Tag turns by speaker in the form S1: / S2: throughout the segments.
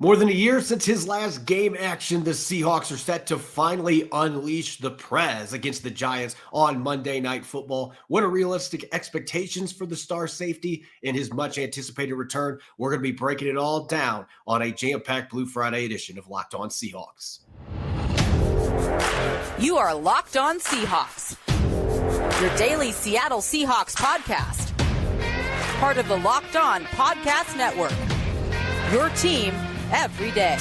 S1: More than a year since his last game action, the Seahawks are set to finally unleash the Prez against the Giants on Monday Night Football. What are realistic expectations for the star safety in his much-anticipated return? We're going to be breaking it all down on a jam-packed Blue Friday edition of Locked On Seahawks.
S2: You are Locked On Seahawks, your daily Seattle Seahawks podcast. Part of the Locked On Podcast Network, your team every day.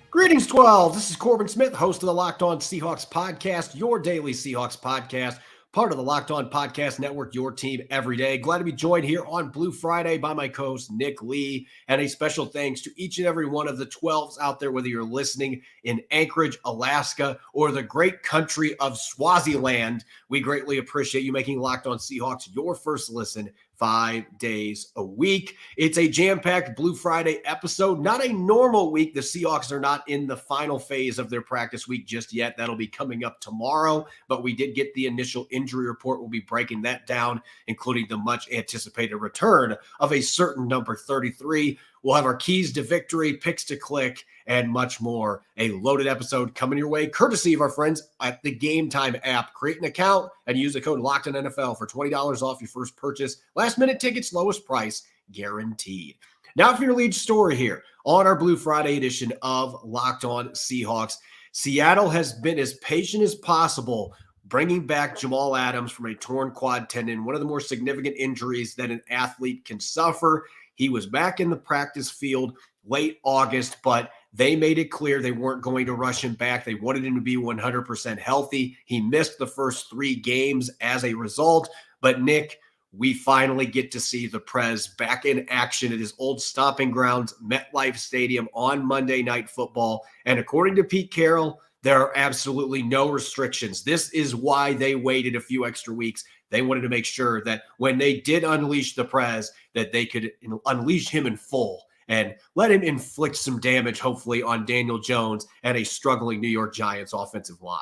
S1: Greetings, 12. This is Corbin Smith, host of the Locked On Seahawks podcast, your daily Seahawks podcast, part of the Locked On Podcast Network, your team every day. Glad to be joined here on Blue Friday by my co-host, Nick Lee. And a special thanks to each and every one of the 12s out there, whether you're listening in Anchorage, Alaska, or the great country of Swaziland. We greatly appreciate you making Locked On Seahawks your first listen 5 days a week. It's a jam-packed Blue Friday episode. Not a normal week. The Seahawks are not in the final phase of their practice week just yet. That'll be coming up tomorrow, but we did get the initial injury report. We'll be breaking that down, including the much-anticipated return of a certain number 33. We'll have our keys to victory, picks to click, and much more. A loaded episode coming your way, courtesy of our friends at the Game Time app. Create an account and use the code LOCKEDONNFL for $20 off your first purchase. Last-minute tickets, lowest price, guaranteed. Now for your lead story here on our Blue Friday edition of Locked On Seahawks. Seattle has been as patient as possible bringing back Jamal Adams from a torn quad tendon, one of the more significant injuries that an athlete can suffer. He was back in the practice field late August, but they made it clear they weren't going to rush him back. They wanted him to be 100% healthy. He missed the first 3 games as a result. But, Nick, we finally get to see the Prez back in action at his old stomping grounds, MetLife Stadium, on Monday Night Football. And according to Pete Carroll, there are absolutely no restrictions. This is why they waited a few extra weeks. They wanted to make sure that when they did unleash the Prez, that they could unleash him in full and let him inflict some damage, hopefully, on Daniel Jones and a struggling New York Giants offensive line.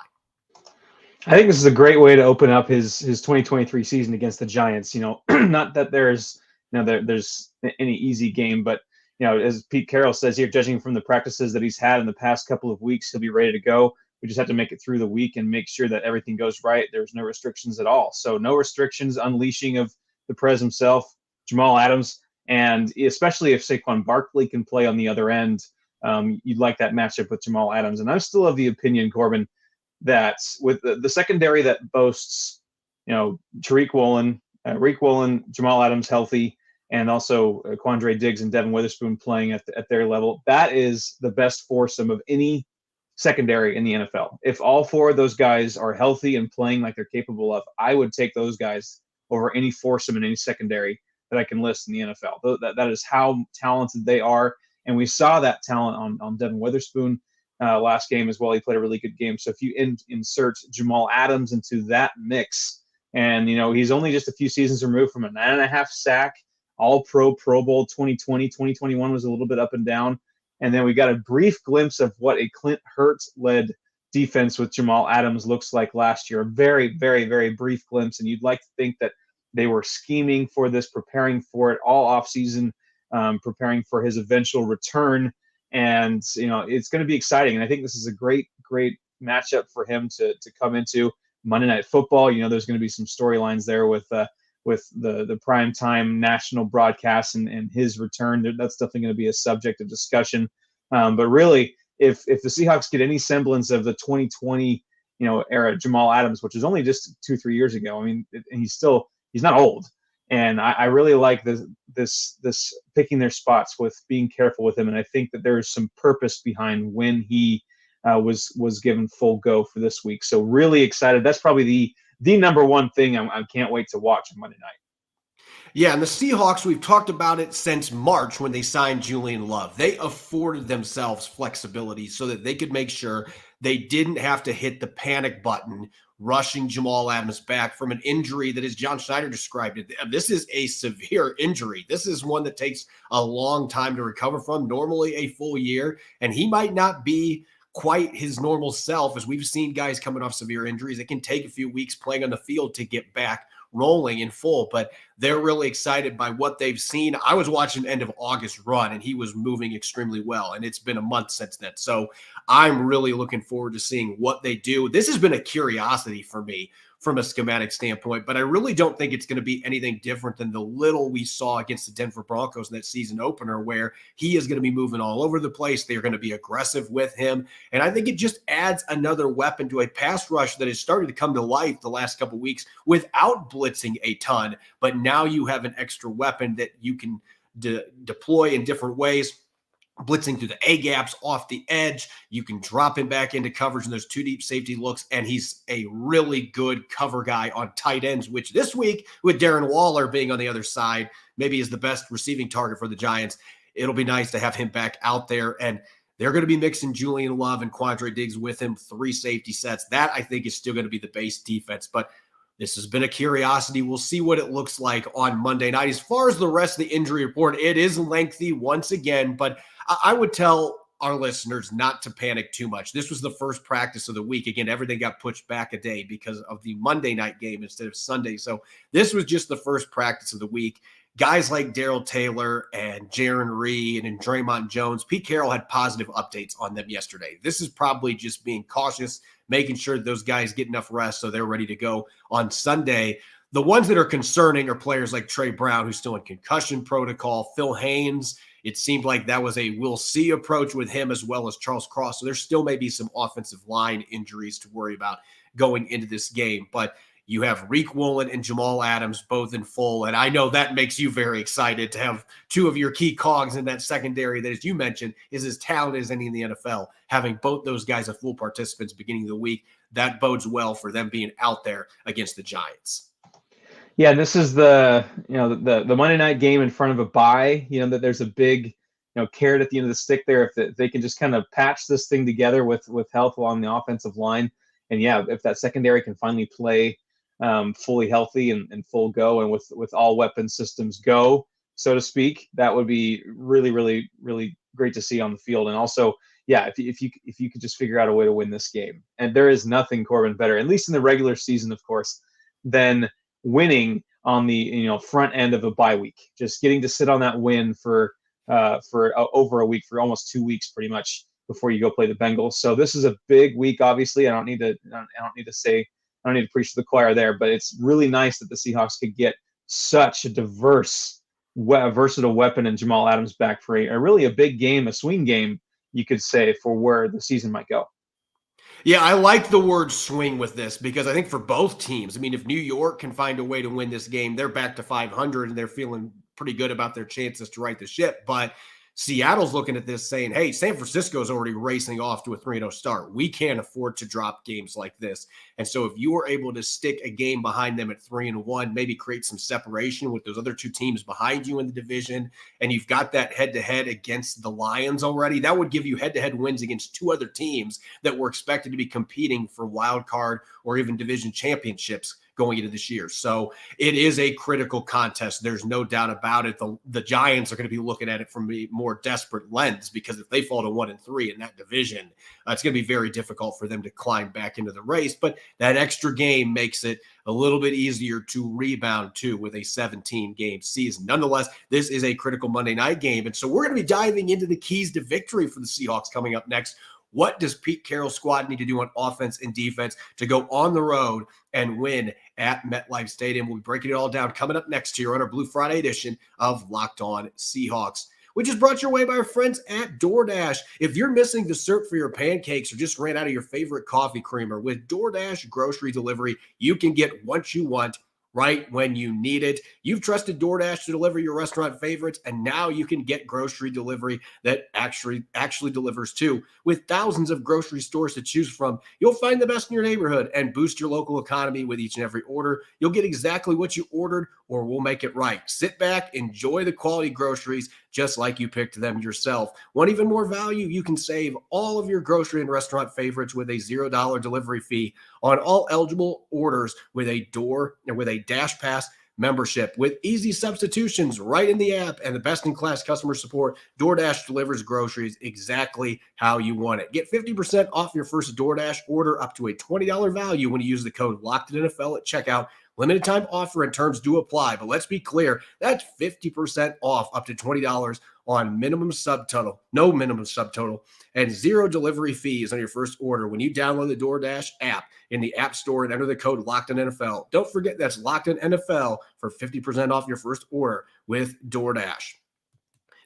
S3: I think this is a great way to open up his 2023 season against the Giants. Not that there's any easy game, but as Pete Carroll says here, judging from the practices that he's had in the past couple of weeks, he'll be ready to go. We just have to make it through the week and make sure that everything goes right. There's no restrictions at all. So no restrictions, unleashing of the Prez himself, Jamal Adams, and especially if Saquon Barkley can play on the other end, you'd like that matchup with Jamal Adams. And I'm still of the opinion, Corbin, that with the secondary that boasts, Reek Woolen, Jamal Adams healthy, and also Quandre Diggs and Devin Witherspoon playing at their level, that is the best foursome of any secondary in the NFL. If all 4 of those guys are healthy and playing like they're capable of, I would take those guys over any foursome in any secondary that I can list in the NFL. That is how talented they are, and we saw that talent on Devin Witherspoon last game as well. He played a really good game. So if you insert Jamal Adams into that mix, and he's only just a few seasons removed from a 9.5 sack, All-Pro, Pro Bowl 2020, 2021 was a little bit up and down. And then we got a brief glimpse of what a Clint Hurts-led defense with Jamal Adams looks like last year. A very, very, very brief glimpse. And you'd like to think that they were scheming for this, preparing for it all offseason, preparing for his eventual return. And, it's going to be exciting. And I think this is a great, great matchup for him to come into Monday Night Football. There's going to be some storylines there with the primetime national broadcast and his return. That's definitely going to be a subject of discussion. But really, if the Seahawks get any semblance of the 2020 era Jamal Adams, which is only just 2-3 years ago, and he's not old. And I really like this picking their spots with being careful with him. And I think that there is some purpose behind when he was given full go for this week. So really excited. That's probably the number one thing I can't wait to watch on Monday night.
S1: Yeah, and the Seahawks, we've talked about it since March when they signed Julian Love. They afforded themselves flexibility so that they could make sure they didn't have to hit the panic button rushing Jamal Adams back from an injury that, as John Schneider described it, this is a severe injury. This is one that takes a long time to recover from, normally a full year, and he might not be quite his normal self. As we've seen guys coming off severe injuries, it can take a few weeks playing on the field to get back rolling in full, but they're really excited by what they've seen. I was watching end of August run, and he was moving extremely well, and it's been a month since then. So I'm really looking forward to seeing what they do. This has been a curiosity for me from a schematic standpoint, but I really don't think it's going to be anything different than the little we saw against the Denver Broncos in that season opener, where he is going to be moving all over the place. They're going to be aggressive with him. And I think it just adds another weapon to a pass rush that has started to come to life the last couple of weeks without blitzing a ton. But now you have an extra weapon that you can deploy in different ways. Blitzing through the A gaps off the edge. You can drop him back into coverage in those two deep safety looks. And he's a really good cover guy on tight ends, which this week with Darren Waller being on the other side, maybe is the best receiving target for the Giants. It'll be nice to have him back out there. And they're going to be mixing Julian Love and Quandre Diggs with him, 3 safety sets. That I think is still going to be the base defense, but this has been a curiosity. We'll see what it looks like on Monday night. As far as the rest of the injury report, it is lengthy once again, but I would tell our listeners not to panic too much. This was the first practice of the week. Again, everything got pushed back a day because of the Monday night game instead of Sunday. So this was just the first practice of the week. Guys like Darrell Taylor and Jaron Reed and Draymond Jones, Pete Carroll had positive updates on them yesterday. This is probably just being cautious, making sure that those guys get enough rest so they're ready to go on Sunday. The ones that are concerning are players like Trey Brown, who's still in concussion protocol, Phil Haynes. It seemed like that was a we'll see approach with him, as well as Charles Cross. So there still may be some offensive line injuries to worry about going into this game. But you have Reek Woolen and Jamal Adams both in full. And I know that makes you very excited to have two of your key cogs in that secondary that, as you mentioned, is as talented as any in the NFL. Having both those guys as full participants beginning of the week, that bodes well for them being out there against the Giants.
S3: Yeah, this is the Monday night game in front of a bye. That there's a big carrot at the end of the stick there. If they can just kind of patch this thing together with health along the offensive line, and if that secondary can finally play fully healthy and full go, and with all weapon systems go, so to speak, that would be really, really, really great to see on the field. And also, if you could just figure out a way to win this game, and there is nothing, Corbin, better, at least in the regular season, of course, than winning on the front end of a bye week. Just getting to sit on that win for over a week, for almost 2 weeks, pretty much, before you go play the Bengals. So this is a big week. Obviously, I don't need to preach to the choir there, but it's really nice that the Seahawks could get such a versatile weapon in Jamal Adams back for a really a big game, a swing game, you could say, for where the season might go.
S1: Yeah, I like the word swing with this, because I think for both teams, I mean, if New York can find a way to win this game, they're back to 500 and they're feeling pretty good about their chances to right the ship. But Seattle's looking at this saying, hey, San Francisco's already racing off to a 3-0 start. We can't afford to drop games like this. And so if you are able to stick a game behind them at 3-1, maybe create some separation with those other two teams behind you in the division, and you've got that head-to-head against the Lions already, that would give you head-to-head wins against two other teams that were expected to be competing for wild card or even division championships going into this year. So it is a critical contest. There's no doubt about it. The Giants are going to be looking at it from a more desperate lens, because if they fall to 1-3 in that division, it's going to be very difficult for them to climb back into the race. But that extra game makes it a little bit easier to rebound too with a 17-game season. Nonetheless, this is a critical Monday night game. And so we're going to be diving into the keys to victory for the Seahawks coming up next. What does Pete Carroll's squad need to do on offense and defense to go on the road and win at MetLife Stadium? We'll be breaking it all down coming up next here on our Blue Friday edition of Locked On Seahawks, which is brought your way by our friends at DoorDash. If you're missing the syrup for your pancakes or just ran out of your favorite coffee creamer, with DoorDash grocery delivery, you can get what you want right when you need it. You've trusted DoorDash to deliver your restaurant favorites, and now you can get grocery delivery that actually delivers too. With thousands of grocery stores to choose from, you'll find the best in your neighborhood and boost your local economy with each and every order. You'll get exactly what you ordered, or we'll make it right. Sit back, enjoy the quality groceries just like you picked them yourself. Want even more value? You can save all of your grocery and restaurant favorites with a $0 delivery fee on all eligible orders with a Dash Pass membership. With easy substitutions right in the app and the best-in-class customer support, DoorDash delivers groceries exactly how you want it. Get 50% off your first DoorDash order up to a $20 value when you use the code LOCKEDINNFL at checkout. Limited time offer and terms do apply, but let's be clear, that's 50% off up to $20 on minimum subtotal, no minimum subtotal, and zero delivery fees on your first order when you download the DoorDash app in the App Store and enter the code LOCKEDINNFL. Don't forget that's LOCKEDINNFL for 50% off your first order with DoorDash.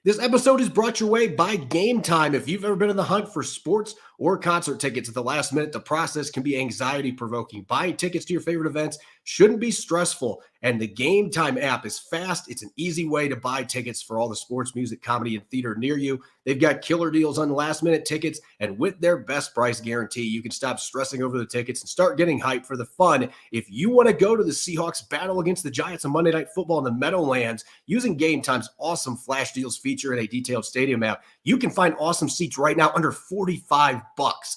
S1: This episode is brought your way by Game Time. If you've ever been in the hunt for sports or concert tickets at the last minute, the process can be anxiety-provoking. Buying tickets to your favorite events shouldn't be stressful, and the Game Time app is fast. It's an easy way to buy tickets for all the sports, music, comedy, and theater near you. They've got killer deals on last-minute tickets, and with their best price guarantee, you can stop stressing over the tickets and start getting hyped for the fun. If you want to go to the Seahawks battle against the Giants on Monday Night Football in the Meadowlands, using Game Time's awesome flash deals feature and a detailed stadium map, you can find awesome seats right now under $45,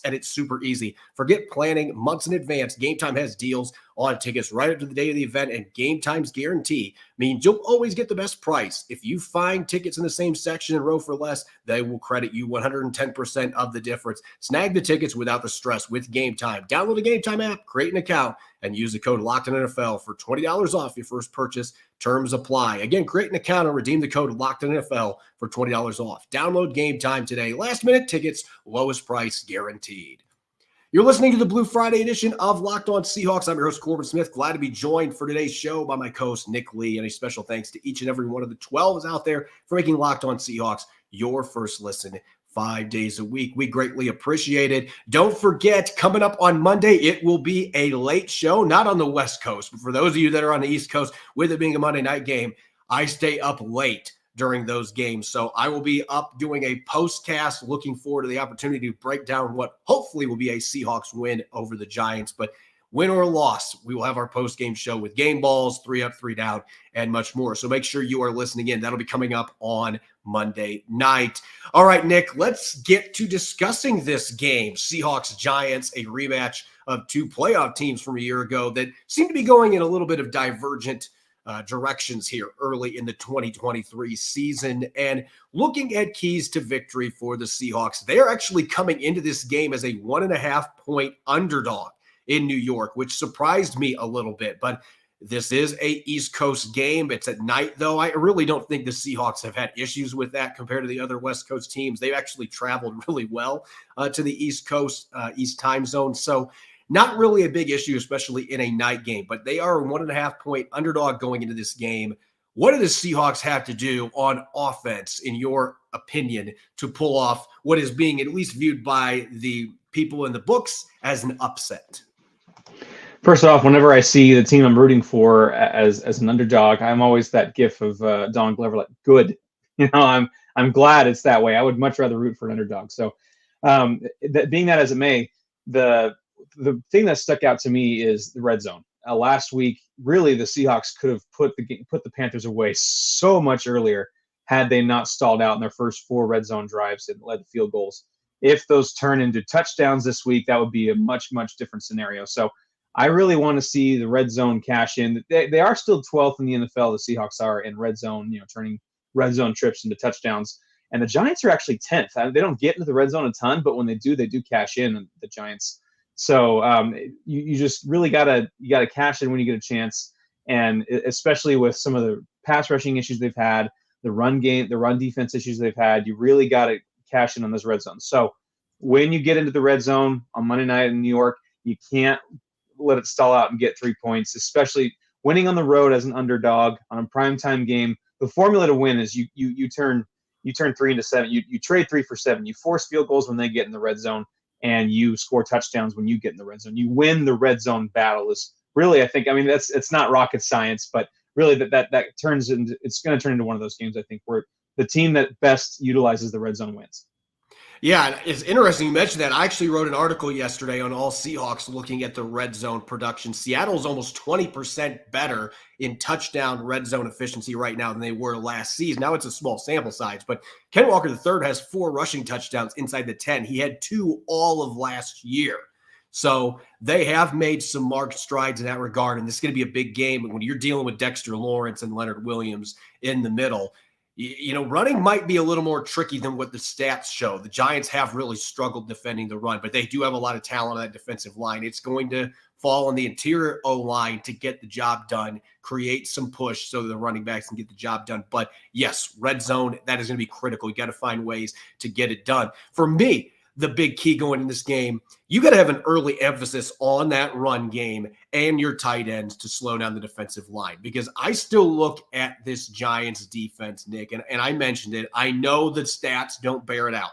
S1: and it's super easy. Forget planning months in advance. Game Time has deals on tickets right up to the day of the event, and Game Time's guarantee means you'll always get the best price. If you find tickets in the same section and row for less, they will credit you 110% of the difference. Snag the tickets without the stress with Game Time. Download the Game Time app, create an account, and use the code LOCKEDINNFL for $20 off your first purchase. Terms apply. Again, create an account and redeem the code LOCKEDINNFL for $20 off. Download Game Time today. Last minute tickets, lowest price guaranteed. You're listening to the Blue Friday edition of Locked On Seahawks. I'm your host, Corbin Smith. Glad to be joined for today's show by my co-host, Nick Lee. And a special thanks to each and every one of the 12s out there for making Locked On Seahawks your first listen 5 days a week. We greatly appreciate it. Don't forget, coming up on Monday, it will be a late show, not on the West Coast, but for those of you that are on the East Coast, with it being a Monday night game, I stay up late during those games. So I will be up doing a postcast, looking forward to the opportunity to break down what hopefully will be a Seahawks win over the Giants. But win or loss, we will have our post-game show with game balls, 3 up, 3 down, and much more. So make sure you are listening in. That'll be coming up on Monday night. All right, Nick, let's get to discussing this game. Seahawks-Giants, a rematch of two playoff teams from a year ago that seem to be going in a little bit of divergent directions here early in the 2023 season. And looking at keys to victory for the Seahawks, they're actually coming into this game as a 1.5-point underdog in New York, which surprised me a little bit. But this is a East Coast game. It's at night, though. I really don't think the Seahawks have had issues with that compared to the other West Coast teams. They've actually traveled really well to the East Coast, East time zone. So not really a big issue, especially in a night game, but they are a 1.5-point underdog going into this game. What do the Seahawks have to do on offense, in your opinion, to pull off what is being at least viewed by the people in the books as an upset?
S3: First off, whenever I see the team I'm rooting for as an underdog, I'm always that gif of Don Glover, like, good. I'm glad it's that way. I would much rather root for an underdog. So being that as it may, the thing that stuck out to me is the red zone. Last week, really, the Seahawks could have put the Panthers away so much earlier had they not stalled out in their first 4 red zone drives and led to field goals. If those turn into touchdowns this week, that would be a much, much different scenario. So I really want to see the red zone cash in. They are still 12th in the NFL, the Seahawks are, in red zone, turning red zone trips into touchdowns. And the Giants are actually 10th. They don't get into the red zone a ton, but when they do cash in, the Giants. So you just really gotta cash in when you get a chance, and especially with some of the pass rushing issues they've had, the run defense issues they've had, you really gotta cash in on those red zones. So when you get into the red zone on Monday night in New York, you can't let it stall out and get 3 points, especially winning on the road as an underdog on a primetime game. The formula to win is you turn 3 into 7. You trade 3 for 7. You force field goals when they get in the red zone, and you score touchdowns when you get in the red zone. You win the red zone battle is really, it's not rocket science, but really that turns into, it's going to turn into one of those games, I think, where the team that best utilizes the red zone wins.
S1: Yeah, it's interesting you mentioned that. I actually wrote an article yesterday on all Seahawks looking at the red zone production. Seattle's almost 20% better in touchdown red zone efficiency right now than they were last season. Now it's a small sample size, but Ken Walker III has 4 rushing touchdowns inside the 10. He had 2 all of last year. So they have made some marked strides in that regard, and this is going to be a big game when you're dealing with Dexter Lawrence and Leonard Williams in the middle. Running might be a little more tricky than what the stats show. The Giants have really struggled defending the run, but they do have a lot of talent on that defensive line. It's going to fall on the interior O-line to get the job done, create some push so the running backs can get the job done. But yes, red zone, that is going to be critical. You got to find ways to get it done. For me, the big key going in this game, you got to have an early emphasis on that run game and your tight ends to slow down the defensive line, because I still look at this Giants defense, Nick, and I mentioned it. I know the stats don't bear it out,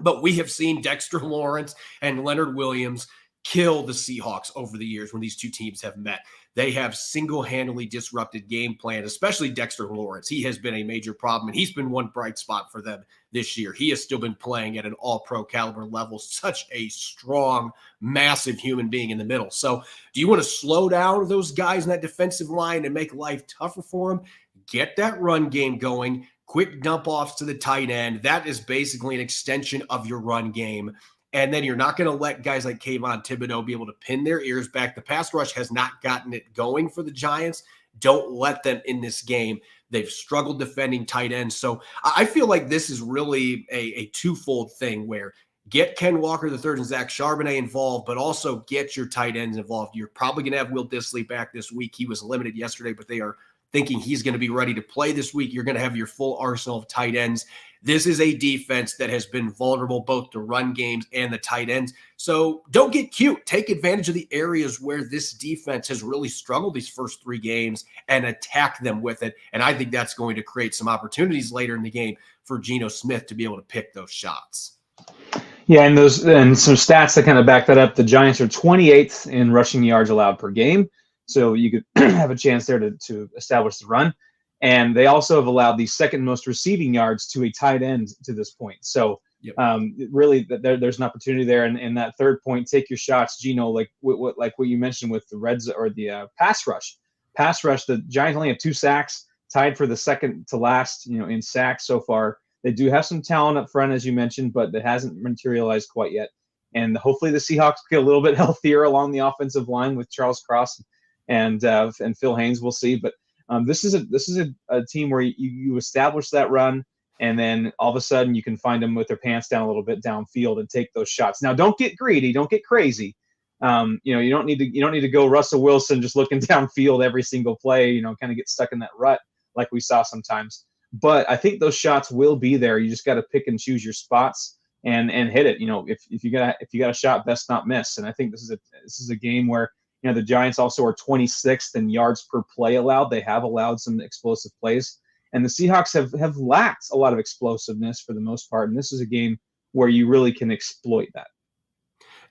S1: but we have seen Dexter Lawrence and Leonard Williams kill the Seahawks over the years when these two teams have met. They have single-handedly disrupted game plan, especially Dexter Lawrence. He has been a major problem, and he's been one bright spot for them this year. He has still been playing at an all-pro caliber level, such a strong, massive human being in the middle. So do you want to slow down those guys in that defensive line and make life tougher for them? Get that run game going, quick dump-offs to the tight end. That is basically an extension of your run game. And then you're not going to let guys like Kayvon Thibodeau be able to pin their ears back. The pass rush has not gotten it going for the Giants. Don't let them in this game. They've struggled defending tight ends. So I feel like this is really a twofold thing where get Ken Walker III and Zach Charbonnet involved, but also get your tight ends involved. You're probably going to have Will Dissly back this week. He was limited yesterday, but they are thinking he's going to be ready to play this week. You're going to have your full arsenal of tight ends. This is a defense that has been vulnerable both to run games and the tight ends. So don't get cute. Take advantage of the areas where this defense has really struggled these first three games and attack them with it. And I think that's going to create some opportunities later in the game for Geno Smith to be able to pick those shots.
S3: Yeah, and some stats that kind of back that up. The Giants are 28th in rushing yards allowed per game. So you could have a chance there to establish the run. And they also have allowed the second most receiving yards to a tight end to this point. So really, there's an opportunity there. And that third point, take your shots, Geno. Like what you mentioned with the Reds or the pass rush. The Giants only have 2 sacks, tied for the second to last, in sacks so far. They do have some talent up front, as you mentioned, but that hasn't materialized quite yet. And hopefully the Seahawks get a little bit healthier along the offensive line with Charles Cross and Phil Haynes. We'll see, but. This is a team where you establish that run, and then all of a sudden you can find them with their pants down a little bit downfield and take those shots. Now, don't get greedy, don't get crazy. You don't need to go Russell Wilson just looking downfield every single play. Kind of get stuck in that rut like we saw sometimes. But I think those shots will be there. You just got to pick and choose your spots and hit it. If you got a shot, best not miss. And I think this is a game where. The Giants also are 26th in yards per play allowed. They have allowed some explosive plays. And the Seahawks have lacked a lot of explosiveness for the most part. And this is a game where you really can exploit that.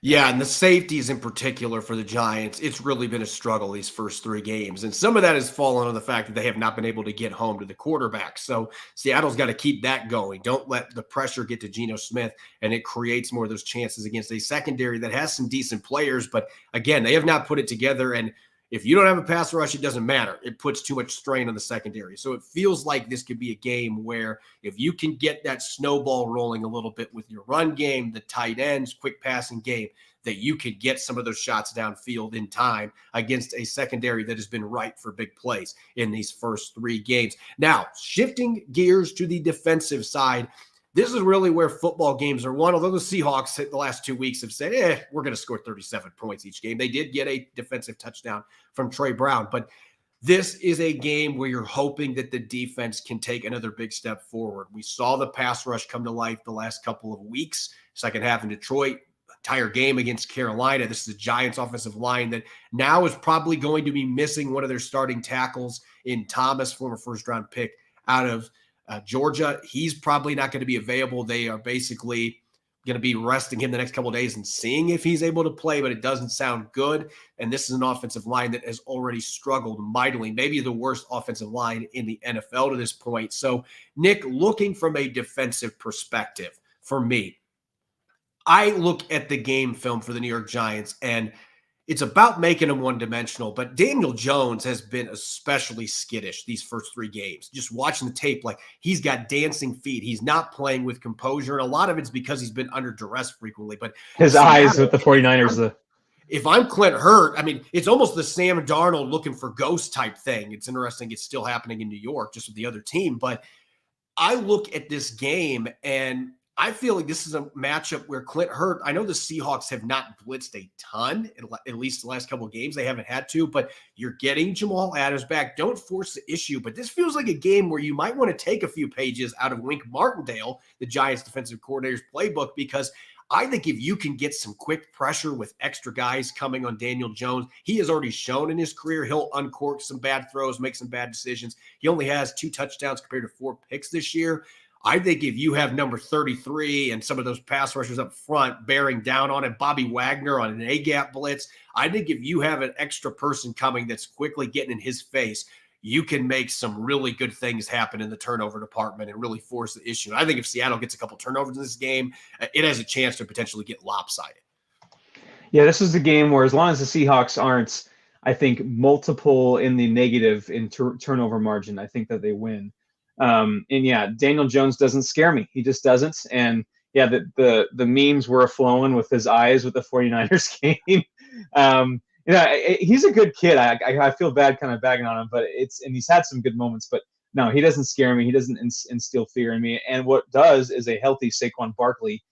S1: Yeah, and the safeties in particular for the Giants, it's really been a struggle these first 3 games. And some of that has fallen on the fact that they have not been able to get home to the quarterback. So Seattle's got to keep that going. Don't let the pressure get to Geno Smith, and it creates more of those chances against a secondary that has some decent players. But again, they have not put it together. And if you don't have a pass rush, it doesn't matter. It puts too much strain on the secondary. So it feels like this could be a game where if you can get that snowball rolling a little bit with your run game, the tight ends, quick passing game, that you could get some of those shots downfield in time against a secondary that has been ripe for big plays in these first 3 games. Now, shifting gears to the defensive side, this is really where football games are won. Although the Seahawks the last 2 weeks have said, we're going to score 37 points each game. They did get a defensive touchdown from Trey Brown, but this is a game where you're hoping that the defense can take another big step forward. We saw the pass rush come to life the last couple of weeks. Second half in Detroit, entire game against Carolina. This is a Giants offensive line that now is probably going to be missing one of their starting tackles in Thomas, former first-round pick out of Georgia. He's probably not going to be available. They are basically going to be resting him the next couple of days and seeing if he's able to play, but it doesn't sound good. And this is an offensive line that has already struggled mightily, maybe the worst offensive line in the NFL to this point. So, Nick, looking from a defensive perspective, for me, I look at the game film for the New York Giants, and it's about making them one-dimensional, but Daniel Jones has been especially skittish these first 3 games. Just watching the tape, like he's got dancing feet. He's not playing with composure, and a lot of it's because he's been under duress frequently. But
S3: his eyes with the 49ers.
S1: if I'm Clint Hurt, I mean, it's almost the Sam Darnold looking for ghost type thing. It's interesting. It's still happening in New York, just with the other team. But I look at this game and I feel like this is a matchup where Clint Hurt, I know the Seahawks have not blitzed a ton, at least the last couple of games. They haven't had to, but you're getting Jamal Adams back. Don't force the issue. But this feels like a game where you might want to take a few pages out of Wink Martindale, the Giants defensive coordinator's playbook, because I think if you can get some quick pressure with extra guys coming on Daniel Jones, he has already shown in his career he'll uncork some bad throws, make some bad decisions. He only has 2 touchdowns compared to 4 picks this year. I think if you have number 33 and some of those pass rushers up front bearing down on it, Bobby Wagner on an A-gap blitz, I think if you have an extra person coming that's quickly getting in his face, you can make some really good things happen in the turnover department and really force the issue. I think if Seattle gets a couple turnovers in this game, it has a chance to potentially get lopsided.
S3: Yeah, this is the game where as long as the Seahawks aren't, I think, multiple in the negative in turnover margin, I think that they win. And yeah, Daniel Jones doesn't scare me. He just doesn't. And yeah, the memes were flowing with his eyes with the 49ers game. He's a good kid. I feel bad kind of bagging on him, but and he's had some good moments, but no, he doesn't scare me. He doesn't instill fear in me. And what does is a healthy Saquon Barkley.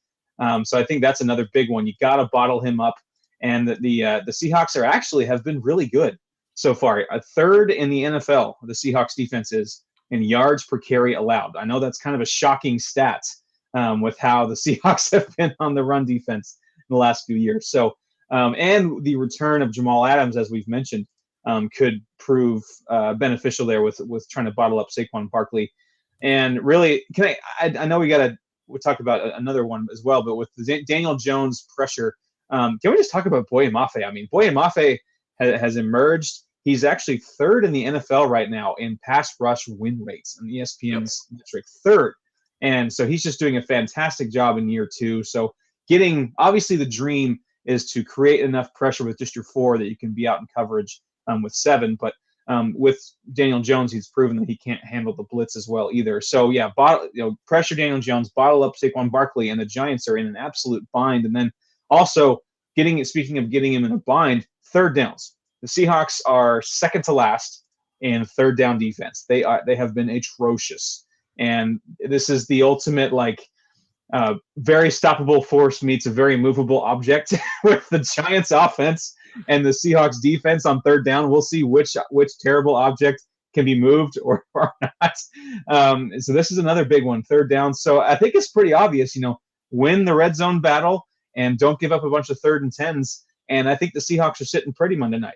S3: So I think that's another big one. You got to bottle him up. And the Seahawks have been really good so far. A third in the NFL, the Seahawks defense is in yards per carry allowed. I know that's kind of a shocking stat with how the Seahawks have been on the run defense in the last few years. So, and the return of Jamal Adams, as we've mentioned, could prove beneficial there with trying to bottle up Saquon Barkley. And really, I know we'll talk about another one as well, but with the Daniel Jones pressure, can we just talk about Boye Mafe? I mean, Boye Mafe has emerged. He's actually third in the NFL right now in pass rush win rates on ESPN's metric, third. And so he's just doing a fantastic job in year 2. So obviously the dream is to create enough pressure with just your 4 that you can be out in coverage with 7. But with Daniel Jones, he's proven that he can't handle the blitz as well either. So yeah, pressure Daniel Jones, bottle up Saquon Barkley, and the Giants are in an absolute bind. And then also speaking of getting him in a bind, third downs. The Seahawks are second to last in third down defense. They have been atrocious, and this is the ultimate very stoppable force meets a very movable object with the Giants offense and the Seahawks defense on third down. We'll see which terrible object can be moved or not. So this is another big one, third down. So I think it's pretty obvious, win the red zone battle and don't give up a bunch of 3rd and 10s. And I think the Seahawks are sitting pretty Monday night.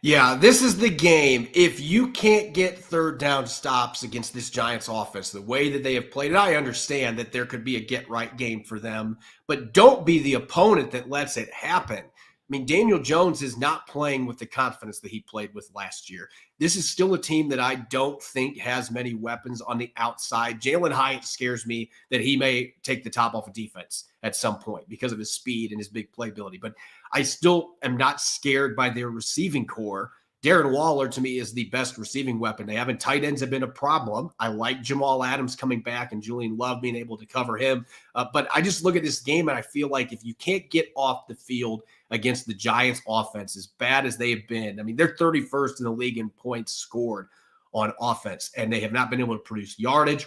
S1: Yeah, this is the game. If you can't get third down stops against this Giants offense, the way that they have played it, I understand that there could be a get-right game for them, but don't be the opponent that lets it happen. I mean, Daniel Jones is not playing with the confidence that he played with last year. This is still a team that I don't think has many weapons on the outside. Jalen Hyatt scares me that he may take the top off of defense at some point because of his speed and his big playability. But I still am not scared by their receiving core. Darren Waller, to me, is the best receiving weapon they have, and tight ends have been a problem. I like Jamal Adams coming back and Julian Love being able to cover him. But I just look at this game, and I feel like if you can't get off the field against the Giants offense, as bad as they have been, I mean, they're 31st in the league in points scored on offense, and they have not been able to produce yardage.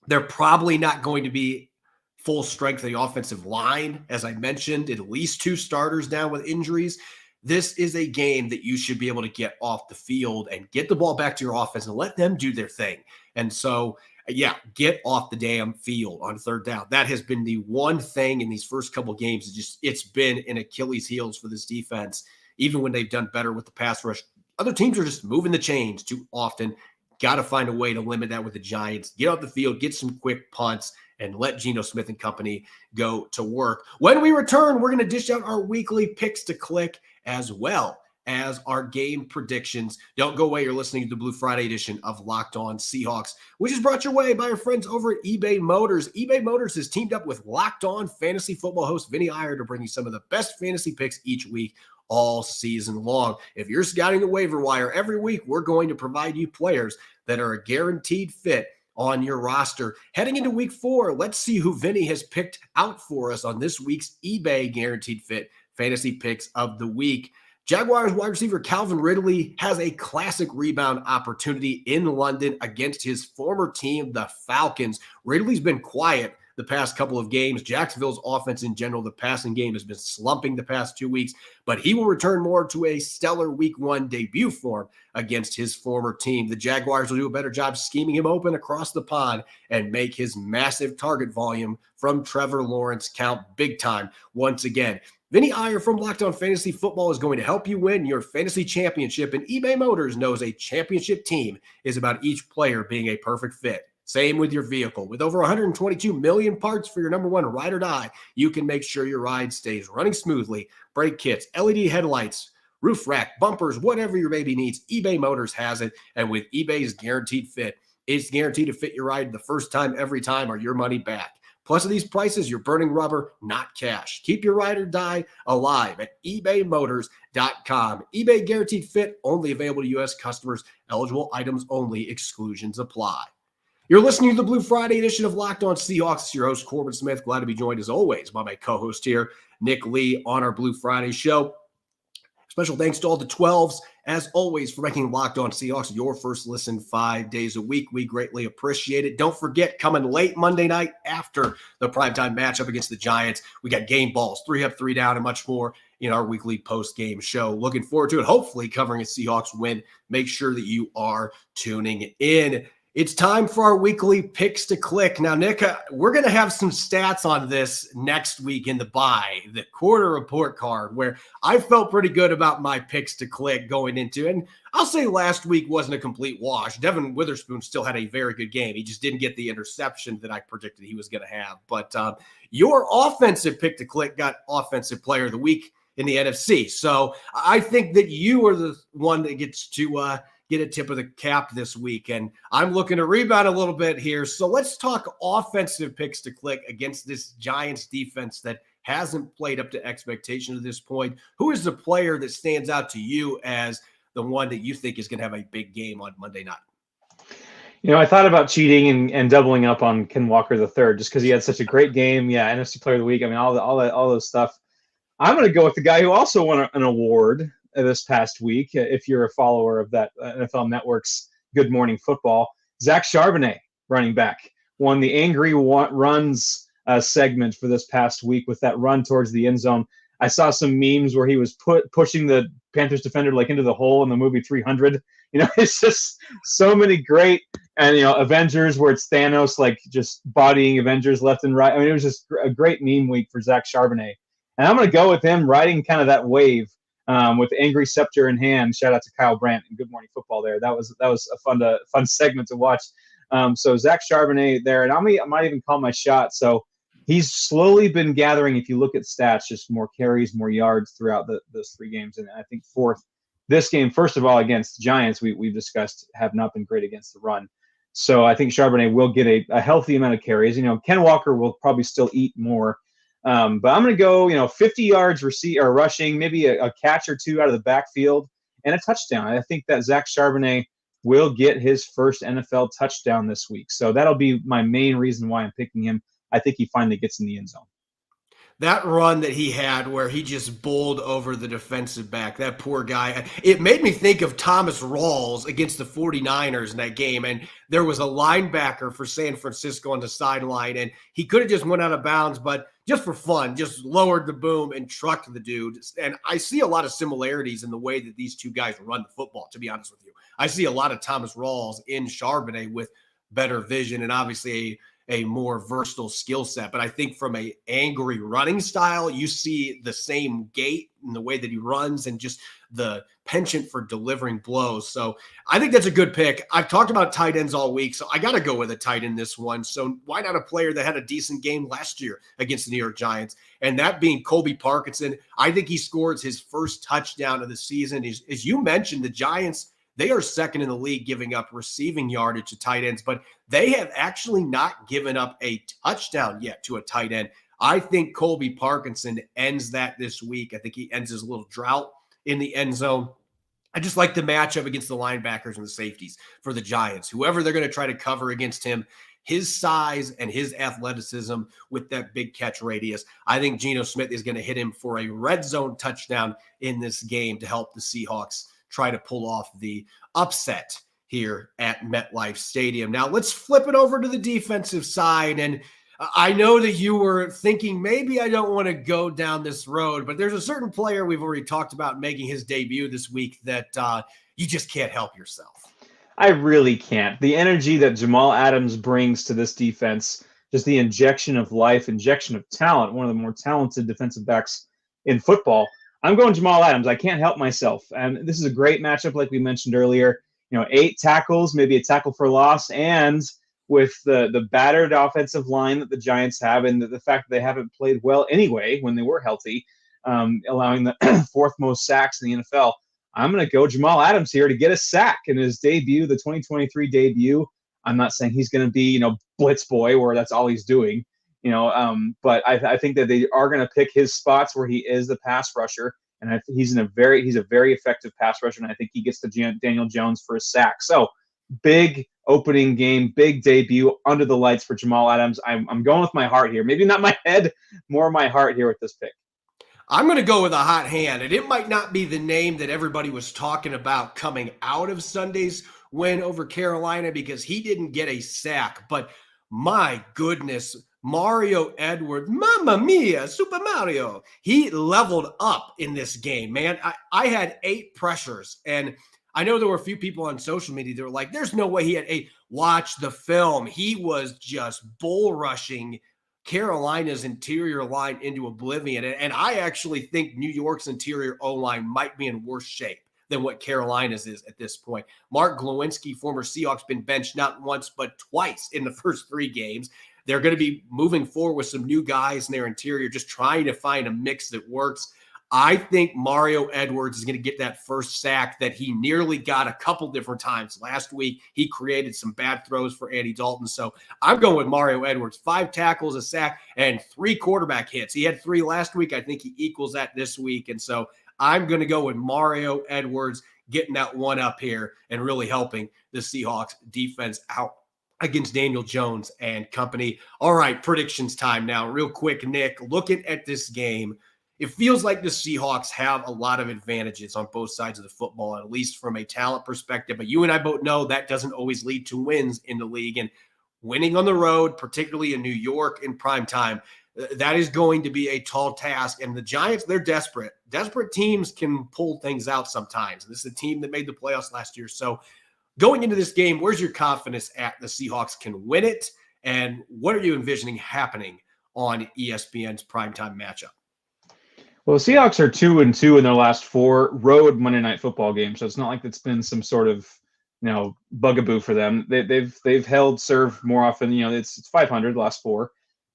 S1: They're probably not going to be full strength of the offensive line. As I mentioned, at least 2 starters down with injuries. This is a game that you should be able to get off the field and get the ball back to your offense and let them do their thing. And so, yeah, get off the damn field on third down. That has been the one thing in these first couple games. It's been an Achilles heels for this defense. Even when they've done better with the pass rush, other teams are just moving the chains too often. Got to find a way to limit that with the Giants. Get off the field, get some quick punts, and let Geno Smith and company go to work. When we return, we're going to dish out our weekly picks to click as well as our game predictions. Don't go away. You're listening to the Blue Friday edition of Locked On Seahawks, which is brought your way by our friends over at eBay Motors. eBay Motors has teamed up with Locked On fantasy football host Vinny Iyer to bring you some of the best fantasy picks each week, all season long. If you're scouting the waiver wire every week, we're going to provide you players that are a guaranteed fit on your roster. Heading into week 4, let's see who Vinny has picked out for us on this week's eBay Guaranteed Fit fantasy picks of the week. Jaguars wide receiver Calvin Ridley has a classic rebound opportunity in London against his former team, the Falcons. Ridley's been quiet the past couple of games. Jacksonville's offense in general, the passing game has been slumping the past 2 weeks, but he will return more to a stellar week 1 debut form against his former team. The Jaguars will do a better job scheming him open across the pond and make his massive target volume from Trevor Lawrence count big time once again. Vinny Iyer from Locked On Fantasy Football is going to help you win your fantasy championship, and eBay Motors knows a championship team is about each player being a perfect fit. Same with your vehicle. With over 122 million parts for your number one ride or die, you can make sure your ride stays running smoothly. Brake kits, LED headlights, roof rack, bumpers, whatever your baby needs, eBay Motors has it. And with eBay's Guaranteed Fit, it's guaranteed to fit your ride the first time, every time, or your money back. Plus, at these prices, you're burning rubber, not cash. Keep your ride or die alive at ebaymotors.com. eBay Guaranteed Fit, only available to U.S. customers. Eligible items only. Exclusions apply. You're listening to the Blue Friday edition of Locked On Seahawks. It's your host, Corbin Smith. Glad to be joined, as always, by my co-host here, Nick Lee, on our Blue Friday show. Special thanks to all the 12s, as always, for making Locked On Seahawks your first listen 5 days a week. We greatly appreciate it. Don't forget, coming late Monday night after the primetime matchup against the Giants, we got game balls, 3 up, 3 down, and much more in our weekly post-game show. Looking forward to it, hopefully covering a Seahawks win. Make sure that you are tuning in. It's time for our weekly picks to click. Now, Nick, we're going to have some stats on this next week in the the quarter report card, where I felt pretty good about my picks to click going into. And I'll say last week wasn't a complete wash. Devin Witherspoon still had a very good game. He just didn't get the interception that I predicted he was going to have. But your offensive pick to click got offensive player of the week in the NFC. So I think that you are the one that gets to get a tip of the cap this week. And I'm looking to rebound a little bit here. So let's talk offensive picks to click against this Giants defense that hasn't played up to expectation at this point. Who is the player that stands out to you as the one that you think is going to have a big game on Monday night?
S3: You know, I thought about cheating and doubling up on Ken Walker III just because he had such a great game. Yeah, NFC Player of the Week. I mean, all those stuff. I'm going to go with the guy who also won an award this past week, if you're a follower of that NFL Network's Good Morning Football. Zach Charbonnet, running back, won the Angry Runs segment for this past week with that run towards the end zone. I saw some memes where he was pushing the Panthers defender like into the hole in the movie 300. You know, it's just so many great, and Avengers where it's Thanos like just bodying Avengers left and right. I mean, it was just a great meme week for Zach Charbonnet, and I'm going to go with him riding kind of that wave. With Angry Scepter in hand. Shout out to Kyle Brandt and Good Morning Football there. That was a fun segment to watch. So Zach Charbonnet there, and I might even call my shot. So he's slowly been gathering, if you look at stats, just more carries, more yards throughout those 3 games. And I think this game, first of all, against the Giants, we've discussed, have not been great against the run. So I think Charbonnet will get a healthy amount of carries. Ken Walker will probably still eat more. But I'm going to go, 50 yards rushing, maybe a catch or 2 out of the backfield, and a touchdown. I think that Zach Charbonnet will get his first NFL touchdown this week. So that'll be my main reason why I'm picking him. I think he finally gets in the end zone.
S1: That run that he had where he just bowled over the defensive back, that poor guy, it made me think of Thomas Rawls against the 49ers in that game. And there was a linebacker for San Francisco on the sideline, and he could have just went out of bounds, but just for fun, just lowered the boom and trucked the dude. And I see a lot of similarities in the way that these two guys run the football, to be honest with you. I see a lot of Thomas Rawls in Charbonnet with better vision and obviously a more versatile skill set. But I think from a angry running style, you see the same gait and the way that he runs and just the penchant for delivering blows. So I think that's a good pick. I've talked about tight ends all week, so I got to go with a tight end this one. So why not a player that had a decent game last year against the New York Giants? And that being Colby Parkinson. I think he scores his first touchdown of the season. As you mentioned, the Giants, they are second in the league giving up receiving yardage to tight ends, but they have actually not given up a touchdown yet to a tight end. I think Colby Parkinson ends that this week. I think he ends his little drought in the end zone. I just like the matchup against the linebackers and the safeties for the Giants. Whoever they're going to try to cover against him, his size and his athleticism with that big catch radius. I think Geno Smith is going to hit him for a red zone touchdown in this game to help the Seahawks try to pull off the upset here at MetLife Stadium. Now let's flip it over to the defensive side. And I know that you were thinking maybe I don't want to go down this road, but there's a certain player we've already talked about making his debut this week that you just can't help yourself.
S3: I really can't. The energy that Jamal Adams brings to this defense, just the injection of life, injection of talent, one of the more talented defensive backs in football. I'm going Jamal Adams. I can't help myself. And this is a great matchup, like we mentioned earlier. 8 tackles, maybe a tackle for loss, and with the battered offensive line that the Giants have, and the fact that they haven't played well anyway when they were healthy, allowing the 4th most sacks in the NFL. I'm going to go Jamal Adams here to get a sack in his debut, the 2023 debut. I'm not saying he's going to be, blitz boy, where that's all he's doing, but I think that they are going to pick his spots where he is the pass rusher, and he's a very effective pass rusher, and I think he gets to Daniel Jones for a sack. So big opening game, big debut under the lights for Jamal Adams. I'm going with my heart here. Maybe not my head, more my heart here with this pick.
S1: I'm going to go with a hot hand, and it might not be the name that everybody was talking about coming out of Sunday's win over Carolina because he didn't get a sack. But my goodness, Mario Edwards, Mamma Mia, Super Mario. He leveled up in this game, man. I had 8 pressures, and I know there were a few people on social media that were like, there's no way he had 8. Watch the film. He was just bull rushing Carolina's interior line into oblivion. And I actually think New York's interior O-line might be in worse shape than what Carolina's is at this point. Mark Glowinski, former Seahawks, been benched not once but twice in the first 3 games. They're going to be moving forward with some new guys in their interior, just trying to find a mix that works. I think Mario Edwards is going to get that first sack that he nearly got a couple different times. Last week, he created some bad throws for Andy Dalton. So I'm going with Mario Edwards. 5 tackles, a sack, and 3 quarterback hits. He had 3 last week. I think he equals that this week. And so I'm going to go with Mario Edwards getting that one up here and really helping the Seahawks defense out against Daniel Jones and company. All right, predictions time now. Real quick, Nick, looking at this game, it feels like the Seahawks have a lot of advantages on both sides of the football, at least from a talent perspective. But you and I both know that doesn't always lead to wins in the league. And winning on the road, particularly in New York in prime time, that is going to be a tall task. And the Giants, they're desperate. Desperate teams can pull things out sometimes. This is a team that made the playoffs last year. So going into this game, where's your confidence at the Seahawks can win it? And what are you envisioning happening on ESPN's primetime matchup?
S3: Well, the Seahawks are 2-2 in their last 4 road Monday Night Football games, so it's not like it's been some sort of bugaboo for them. They've held serve more often. It's 500 last 4.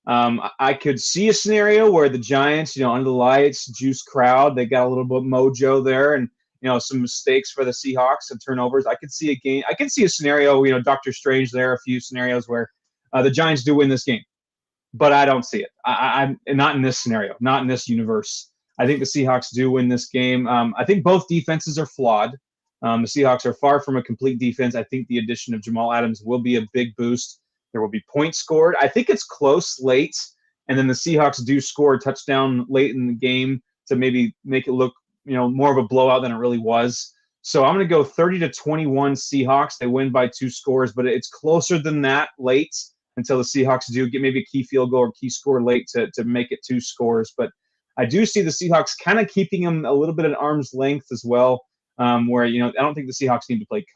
S3: I could see a scenario where the Giants, under the lights, juice crowd, they got a little bit mojo there, and some mistakes for the Seahawks and turnovers. I could see a game. I could see a scenario. Doctor Strange there. A few scenarios where the Giants do win this game, but I don't see it. I'm not in this scenario, not in this universe. I think the Seahawks do win this game. I think both defenses are flawed. The Seahawks are far from a complete defense. I think the addition of Jamal Adams will be a big boost. There will be points scored. I think it's close late, and then the Seahawks do score a touchdown late in the game to maybe make it look, more of a blowout than it really was. So I'm going to go 30-21 Seahawks. They win by 2 scores, but it's closer than that late until the Seahawks do get maybe a key field goal or key score late to make it 2 scores. But I do see the Seahawks kind of keeping them a little bit at arm's length as well, where, I don't think the Seahawks need to play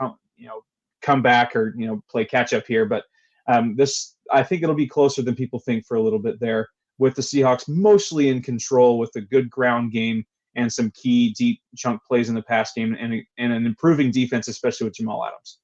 S3: come back or, play catch up here. But I think it'll be closer than people think for a little bit there, with the Seahawks mostly in control with a good ground game and some key deep chunk plays in the pass game and an improving defense, especially with Jamal Adams.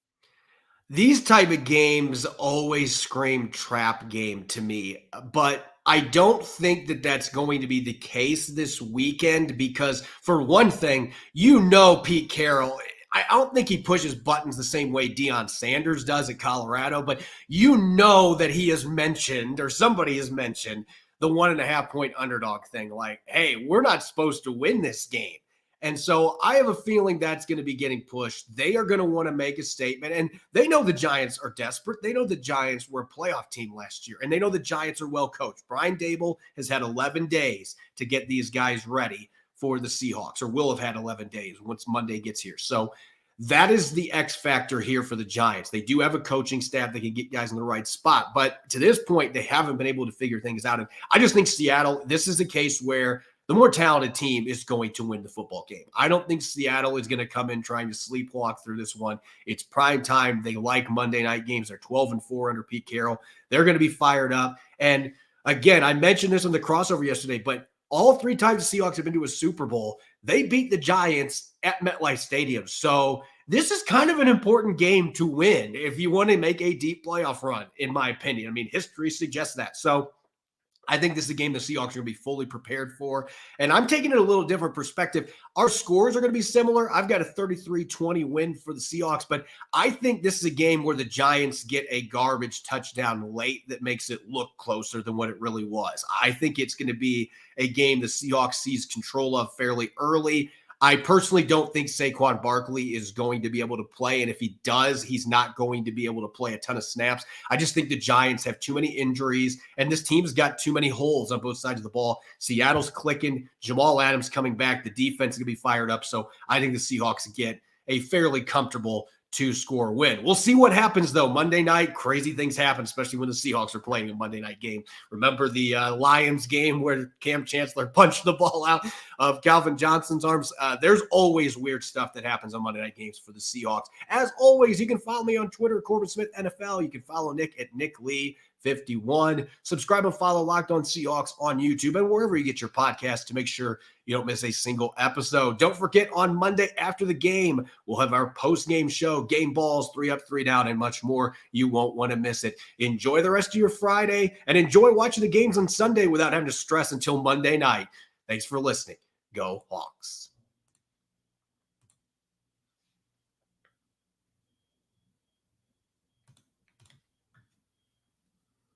S1: These type of games always scream trap game to me, but I don't think that that's going to be the case this weekend because, for one thing, Pete Carroll, I don't think he pushes buttons the same way Deion Sanders does at Colorado, but that he has mentioned, or somebody has mentioned, the 1.5 point underdog thing. Like, hey, we're not supposed to win this game. And so I have a feeling that's going to be getting pushed. They are going to want to make a statement. And they know the Giants are desperate. They know the Giants were a playoff team last year. And they know the Giants are well coached. Brian Daboll has had 11 days to get these guys ready for the Seahawks, or will have had 11 days once Monday gets here. So that is the X factor here for the Giants. They do have a coaching staff that can get guys in the right spot. But to this point, they haven't been able to figure things out. And I just think Seattle, this is a case where the more talented team is going to win the football game. I don't think Seattle is going to come in trying to sleepwalk through this one. It's prime time. They like Monday night games. They're 12-4 under Pete Carroll. They're going to be fired up. And again, I mentioned this on the crossover yesterday, but all 3 times the Seahawks have been to a Super Bowl, they beat the Giants at MetLife Stadium. So this is kind of an important game to win if you want to make a deep playoff run, in my opinion. I mean, history suggests that. So I think this is a game the Seahawks are going to be fully prepared for. And I'm taking it a little different perspective. Our scores are going to be similar. I've got a 33-20 win for the Seahawks, but I think this is a game where the Giants get a garbage touchdown late that makes it look closer than what it really was. I think it's going to be a game the Seahawks seize control of fairly early. I personally don't think Saquon Barkley is going to be able to play. And if he does, he's not going to be able to play a ton of snaps. I just think the Giants have too many injuries, and this team's got too many holes on both sides of the ball. Seattle's clicking. Jamal Adams coming back. The defense is going to be fired up. So I think the Seahawks get a fairly comfortable 2-score win. We'll see what happens, though. Monday night, crazy things happen, especially when the Seahawks are playing a Monday night game. Remember the Lions game where Cam Chancellor punched the ball out of Calvin Johnson's arms? There's always weird stuff that happens on Monday night games for the Seahawks. As always, you can follow me on Twitter, Corbin Smith NFL. You can follow Nick at Nick Lee 51. Subscribe and follow Locked On Seahawks on YouTube and wherever you get your podcast to make sure you don't miss a single episode. Don't forget, on Monday after the game, we'll have our post-game show, Game Balls, 3 Up, 3 Down, and much more. You won't want to miss it. Enjoy the rest of your Friday and enjoy watching the games on Sunday without having to stress until Monday night. Thanks for listening. Go Hawks.